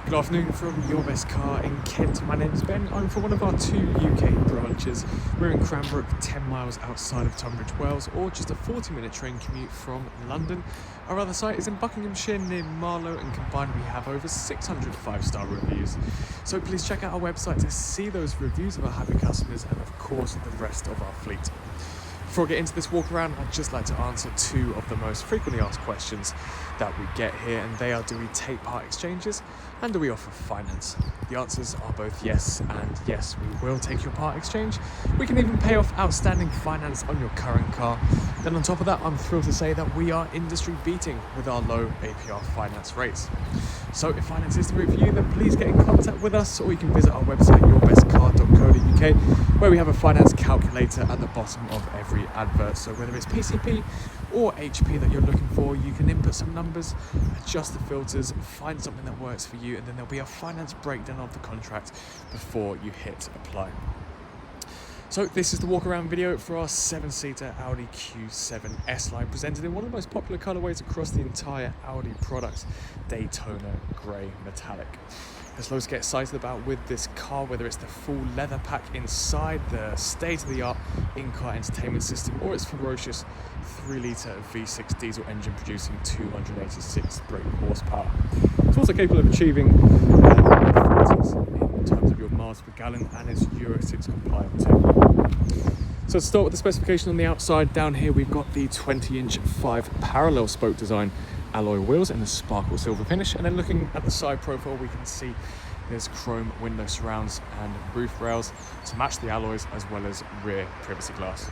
Good afternoon from Your Best Car in Kent. My name's Ben. I'm from one of our 2 UK branches. We're in Cranbrook, 10 miles outside of Tunbridge Wells, or just a 40-minute train commute from London. Our other site is in Buckinghamshire near Marlow, and combined we have over 600 5-star reviews. So please check out our website to see those reviews of our happy customers and of course the rest of our fleet. Before I get into this walk around, I'd just like to answer 2 of the most frequently asked questions that we get here, and they are: do we take part exchanges and do we offer finance? The answers are both yes and yes, we will take your part exchange. We can even pay off outstanding finance on your current car. Then on top of that, I'm thrilled to say that we are industry beating with our low Apr Finance Rates. So if finance is the route for you, then please get in contact with us, or you can visit our website yourbestcar.co.uk, where we have a finance calculator at the bottom of every advert. So whether it's PCP or HP that you're looking for, you can input some numbers, adjust the filters, find something that works for you, and then there'll be a finance breakdown of the contract before you hit apply. So this is the walk around video for our 7-seater Audi Q7 S-Line, presented in one of the most popular colorways across the entire Audi product, Daytona Grey Metallic. There's loads to get excited about with this car, whether it's the full leather pack inside, the state-of-the-art in-car entertainment system, or its ferocious 3-litre V6 diesel engine producing 286 brake horsepower. It's also capable of achieving 40s in terms of your miles per gallon, and is Euro 6 compliant too. So to start with the specification on the outside, down here we've got the 20-inch 5 parallel spoke design alloy wheels in the sparkle silver finish, and then looking at the side profile we can see there's chrome window surrounds and roof rails to match the alloys, as well as rear privacy glass.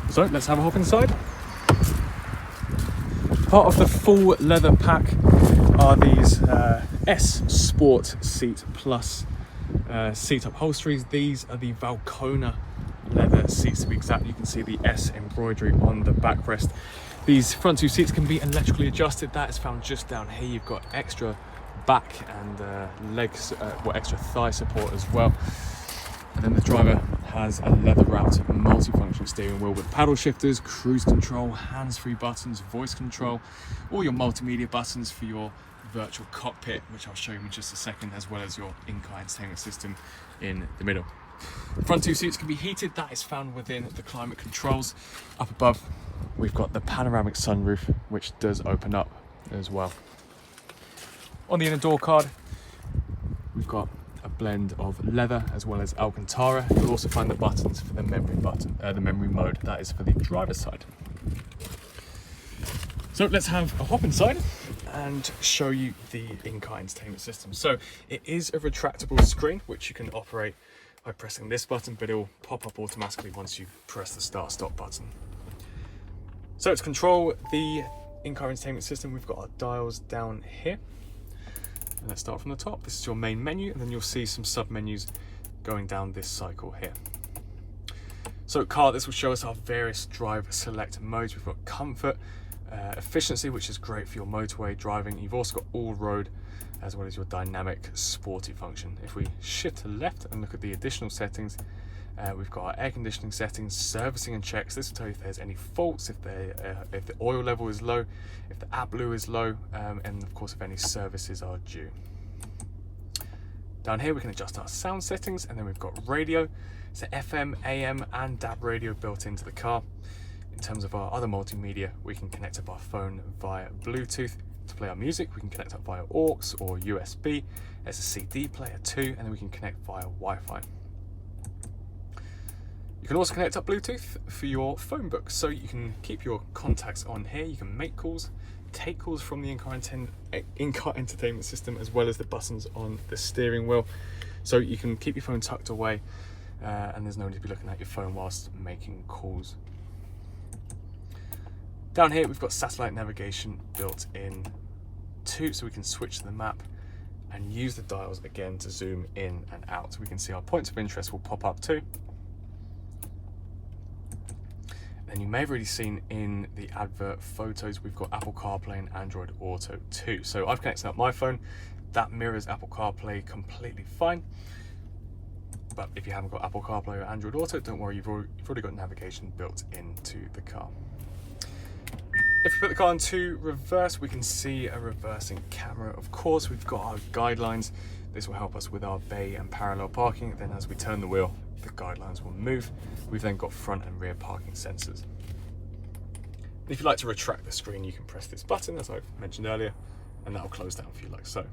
So let's have a hop inside. Part of the full leather pack are these S Sport Seat Plus seat upholsteries. These are the Valcona leather seats to be exact. You can see the S embroidery on the backrest. These front 2 seats can be electrically adjusted. That is found just down here. You've got extra back and legs, extra thigh support as well. And then the driver has a leather wrapped multifunction steering wheel with paddle shifters, cruise control, hands-free buttons, voice control, all your multimedia buttons for your virtual cockpit, which I'll show you in just a second, as well as your in-car entertainment system in the middle. The front 2 seats can be heated. That is found within the climate controls. Up above we've got the panoramic sunroof, which does open up as well. On the inner door card we've got a blend of leather as well as Alcantara. You'll also find the buttons for the memory mode. That is for the driver's side. So let's have a hop inside and show you the in-car entertainment system. So it is a retractable screen which you can operate by pressing this button, but it will pop up automatically once you press the start stop button. So to control the in-car entertainment system, we've got our dials down here. And let's start from the top. This is your main menu, and then you'll see some sub-menus going down this cycle here. So car, this will show us our various drive select modes. We've got comfort, efficiency, which is great for your motorway driving. You've also got all road, as well as your dynamic sporty function. If we shift to the left and look at the additional settings, we've got our air conditioning settings, servicing and checks. This will tell you if there's any faults, if the oil level is low, if the AdBlue is low, and of course if any services are due. Down here we can adjust our sound settings, and then we've got radio. So FM, AM and DAB radio built into the car. In terms of our other multimedia, we can connect up our phone via Bluetooth. To play our music, we can connect up via AUX or USB. There's a CD player too, and then we can connect via Wi-Fi. You can also connect up Bluetooth for your phone book, so you can keep your contacts on here. You can make calls, take calls from the in-car entertainment system, as well as the buttons on the steering wheel. So you can keep your phone tucked away, and there's no need to be looking at your phone whilst making calls. Down here we've got satellite navigation built in too, so we can switch the map and use the dials again to zoom in and out. So we can see our points of interest will pop up too. And you may have already seen in the advert photos, we've got Apple CarPlay and Android Auto too. So I've connected up my phone. That mirrors Apple CarPlay completely fine. But if you haven't got Apple CarPlay or Android Auto, don't worry, you've already got navigation built into the car. If we put the car into reverse, we can see a reversing camera. Of course, we've got our guidelines. This will help us with our bay and parallel parking. Then as we turn the wheel, the guidelines will move. We've then got front and rear parking sensors. If you'd like to retract the screen, you can press this button, as I mentioned earlier, and that will close down for you like so.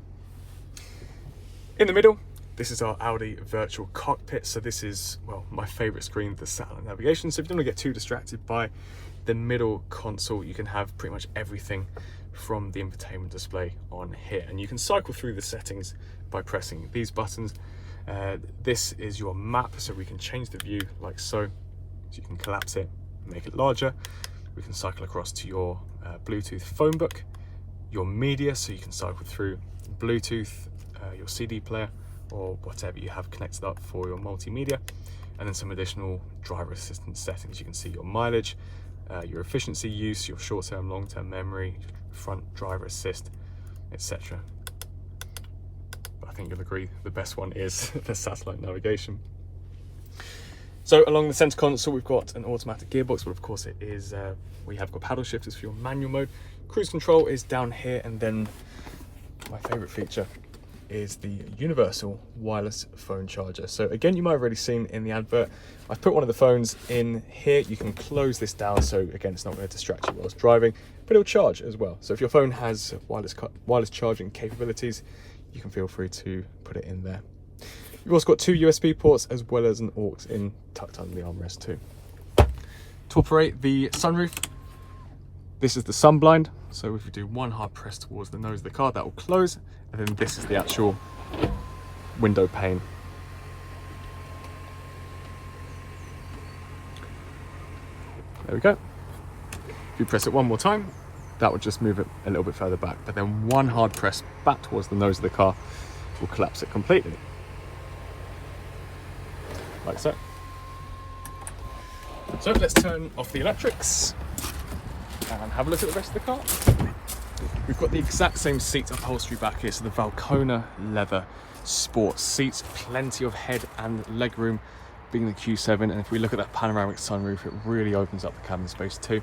In the middle, this is our Audi virtual cockpit. So this is, well, my favorite screen, the satellite navigation. So if you don't want to get too distracted by the middle console, you can have pretty much everything from the infotainment display on here. And you can cycle through the settings by pressing these buttons. This is your map, so we can change the view like so. So you can collapse it, make it larger. We can cycle across to your Bluetooth phone book, your media, so you can cycle through Bluetooth, your CD player, or whatever you have connected up for your multimedia, and then some additional driver assistance settings. You can see your mileage, your efficiency use, your short-term, long-term memory, front driver assist, etc. But I think you'll agree the best one is the satellite navigation. So along the center console, we've got an automatic gearbox, but of course it is, we have got paddle shifters for your manual mode. Cruise control is down here, and then my favorite feature is the universal wireless phone charger. So again, you might have already seen in the advert, I've put one of the phones in here. You can close this down, so again, it's not going to distract you whilst driving, but it'll charge as well. So if your phone has wireless charging capabilities, you can feel free to put it in there. You've also got two USB ports as well as an aux in tucked under the armrest too. To operate the sunroof, this is the sun blind. So if you do one hard press towards the nose of the car, that will close. And then this is the actual window pane. There we go. If you press it one more time, that will just move it a little bit further back. But then one hard press back towards the nose of the car will collapse it completely. Like so. So let's turn off the electrics and have a look at the rest of the car. We've got the exact same seat upholstery back here, so the Valcona leather sport seats, plenty of head and leg room being the Q7, and if we look at that panoramic sunroof, it really opens up the cabin space too.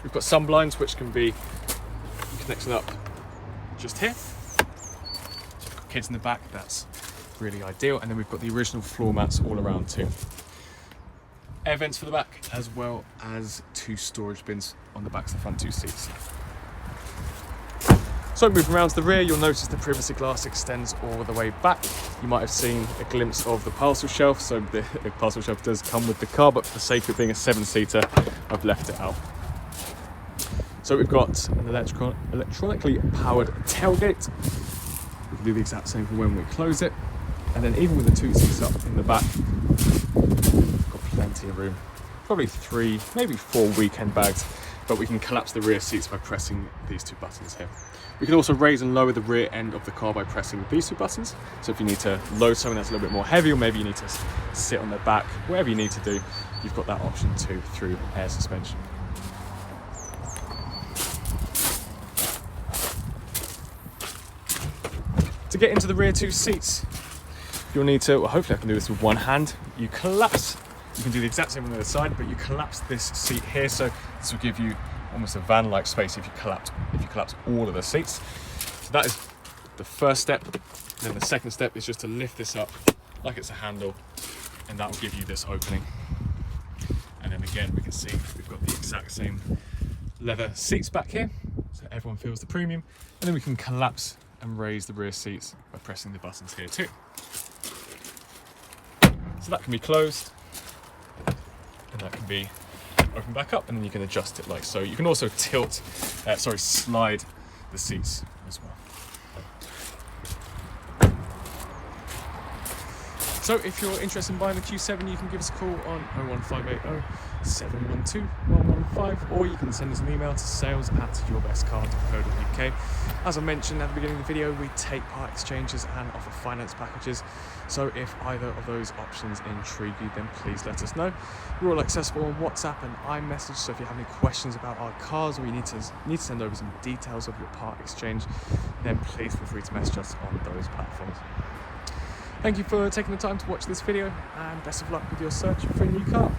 We've got sun blinds which can be connected up just here. So if you've got kids in the back, that's really ideal. And then we've got the original floor mats all around too. Air vents for the back, as well as two storage bins on the backs of the front two seats. So moving around to the rear, you'll notice the privacy glass extends all the way back. You might have seen a glimpse of the parcel shelf. So the parcel shelf does come with the car, but for the sake of being a 7-seater, I've left it out. So we've got an electronically powered tailgate. We can do the exact same for when we close it. And then even with the two seats up in the back, we've got plenty of room. Probably 3, maybe 4 weekend bags, but we can collapse the rear seats by pressing these two buttons here. We can also raise and lower the rear end of the car by pressing these two buttons. So if you need to load something that's a little bit more heavy, or maybe you need to sit on the back, whatever you need to do, you've got that option too through air suspension. To get into the rear two seats, you'll need to, well, hopefully I can do this with one hand. You collapse, you can do the exact same on the other side, but you collapse this seat here. So this will give you almost a van-like space if you collapse all of the seats. So that is the first step. Then the second step is just to lift this up like it's a handle, and that will give you this opening. And then again, we can see we've got the exact same leather seats back here, so everyone feels the premium. And then we can collapse and raise the rear seats by pressing the buttons here too. So that can be closed, and that can be open back up, and then you can adjust it like so. You can also slide the seats as well. So if you're interested in buying the Q7, you can give us a call on 01580 712 115, or you can send us an email to sales@yourbestcar.co.uk. As I mentioned at the beginning of the video, we take part exchanges and offer finance packages. So if either of those options intrigue you, then please let us know. We're all accessible on WhatsApp and iMessage, so if you have any questions about our cars, or you need to send over some details of your part exchange, then please feel free to message us on those platforms. Thank you for taking the time to watch this video, and best of luck with your search for a new car.